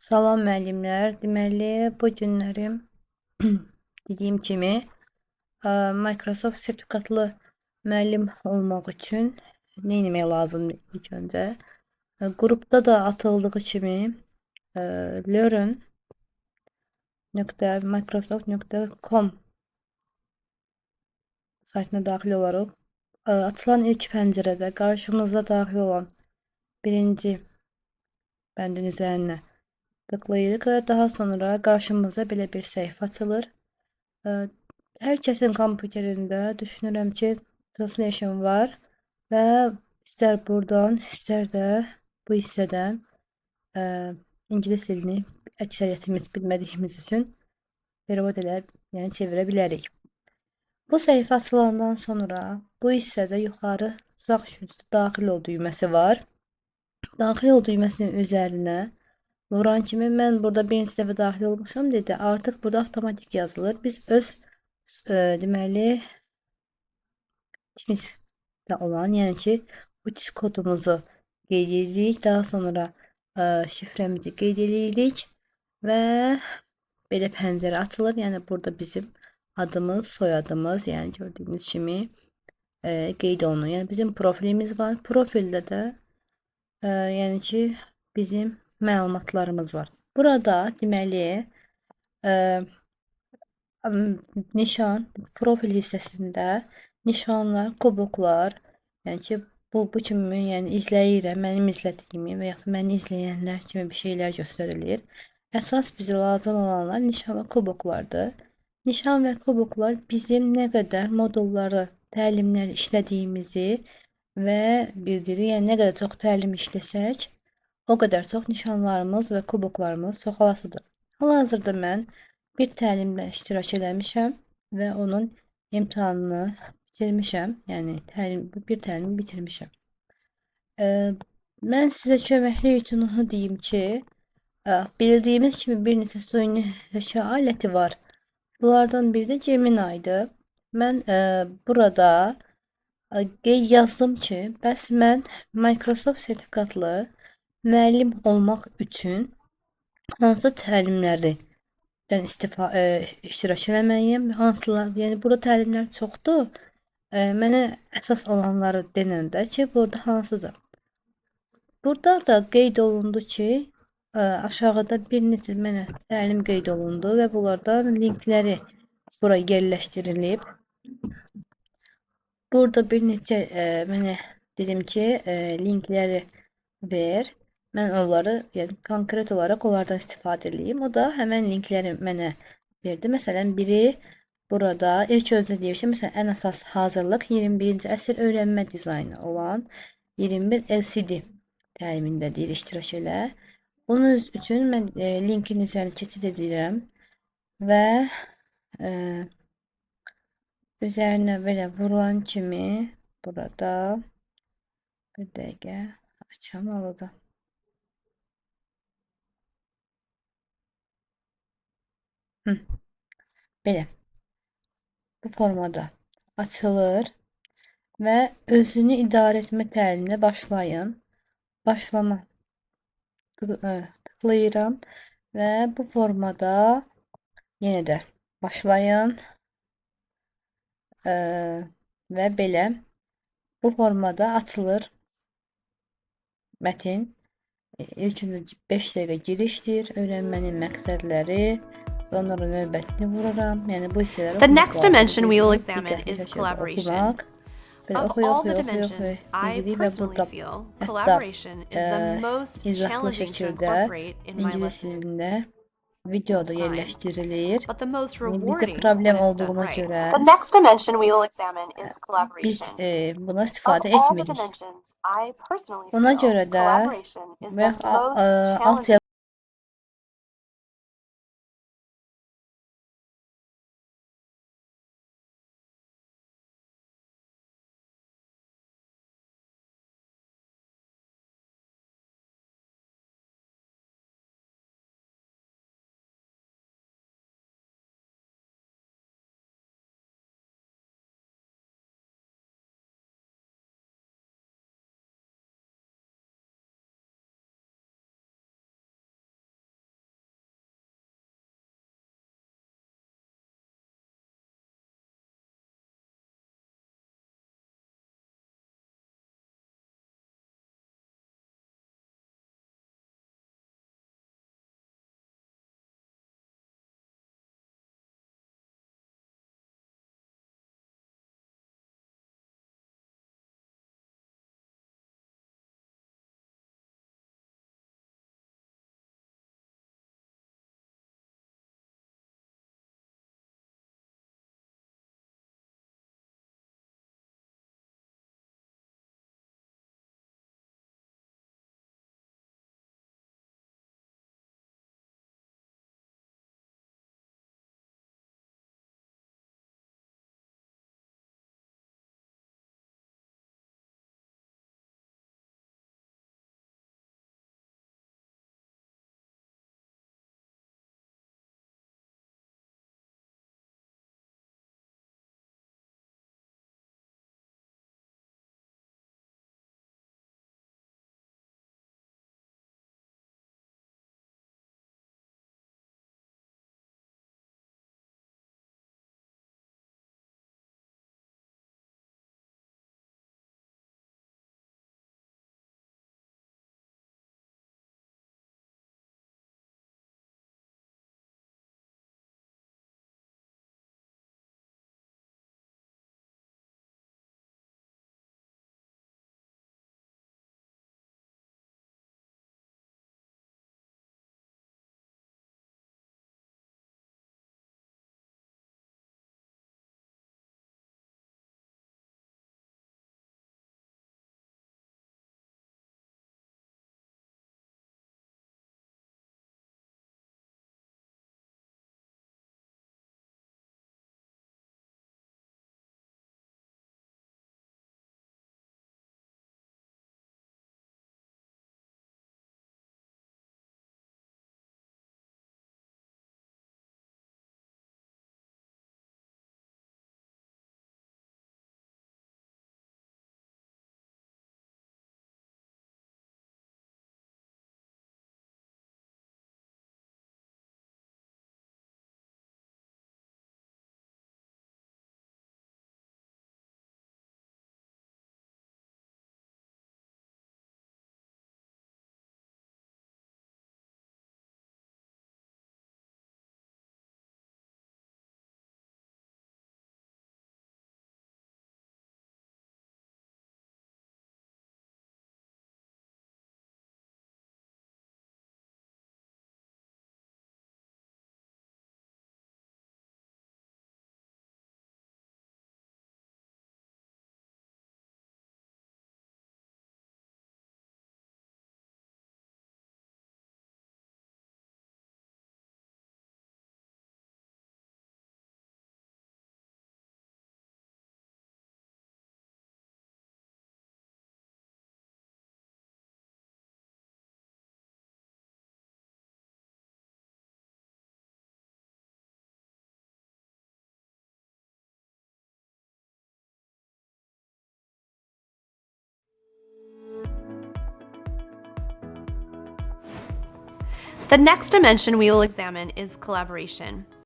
Salam müəllimlər. Deməli, bu günlərim dediyim kimi Microsoft sertifikatlı müəllim olmaq üçün nə etmək lazımdır ilk öncə? Qrupda da atıldığı kimi learn.microsoft.com saytına daxil olaraq açılan ilk pəncərədə qarşımıza daxil olan birinci bəndin üzərinə tıklayırıq və daha sonra qarşımıza belə bir səhifə açılır. Hər kəsin kompüterində düşünürəm ki, translation var və istər buradan, istər də bu hissədən ingilis dilini əksəriyyətimiz bilmədiyimiz üçün perevod elə, yəni çevirə bilərik. Bu səhifə açılandan sonra bu hissədə yuxarı sağ üstdə daxil ol düyməsi var. Daxil ol düyməsinin üzərinə vuran kimi mən burada birinci dəfə daxil olmuşam dedi. Artıq burada avtomatik yazılır. Biz öz deməli Teams'də olan, yəni ki, utis kodumuzu qeyd edirik. Daha sonra şifrəmizi qeyd edirik və belə pəncərə açılır. Yəni burada bizim adımız, soyadımız, yəni gördüyünüz kimi qeyd olunur. Yəni bizim profilimiz var. Profildə də yəni ki, bizim məlumatlarımız var. Burada deməli nişan, profil hissəsində nişanlar, kuboklar, yəni ki, bu kimi yəni izləyirəm, mənim izlədiyimi və yaxud məni izləyənlər kimi bir şeylər göstərilir. Əsas bizə lazım olanlar nişan və kuboklardır. Nişan və kuboklar bizim nə qədər modulları, təlimləri işlədiyimizi və bildirir. Yəni nə qədər çox təlim işləsək, o qədər çox nişanlarımız və kuboklarımız çoxalasıdır. Hal-hazırda mən bir təlimdə iştirak eləmişəm və onun imtahanını bitirmişəm. Yəni bir təlimi bitirmişəm. Mən sizə köməklik üçün onu deyim ki, bildiyimiz kimi bir neçə süni zəka aləti var. Bunlardan biri də Gemini-dir. Mən burada qeyd yazdım ki, bəs mən Microsoft sertifikatlı müəllim olmaq üçün hansı təlimləri iştirak eləməliyəm və hansılar, yəni burada təlimlər çoxdur. Mənə əsas olanları denəndə ki, burada hansıdır? Burada da qeyd olundu ki, aşağıda bir neçə mənə təlim qeyd olundu və bunlardan linkləri bura yerləşdirilib. Burada bir neçə mənə dedim ki, linkləri ver. Mən onları, yəni konkret olaraq onlardan istifadə edeyim. O da həmən linkləri mənə verdi. Məsələn, biri burada ilk öncə deyir ki, məsələn, ən əsas hazırlıq 21-ci əsr öyrənmə dizaynı olan 21 LCD təlimində deyir iştirak elə. Bunun üçün mən linkin üzərinə keçid edirəm və üzərinə belə vurulan kimi burada bir dəqiqə açam orada. Belə bu formada açılır və özünü idarə etmə təliminə başlayın. Başlama tıklayıram və bu formada yenə də başlayın və belə bu formada açılır mətin. İlk öncə 5 dəqiqə girişdir, öyrənmənin məqsədləri, sonra növbətini vururam. Yəni bu hissələri The next dimension we will examine is collaboration. Of all the dimensions, I personally feel collaboration is the most challenging to incorporate in my lesson. Videoda yerləşdirilir. But the most Bizdə rewarding problem when it's done olduğuna right. görə The next dimension we will examine is biz collaboration. buna Of istifadə all the etmirik. dimensions, I personally Buna feel görə də collaboration is və the most alt challenging The next dimension we will examine is collaboration.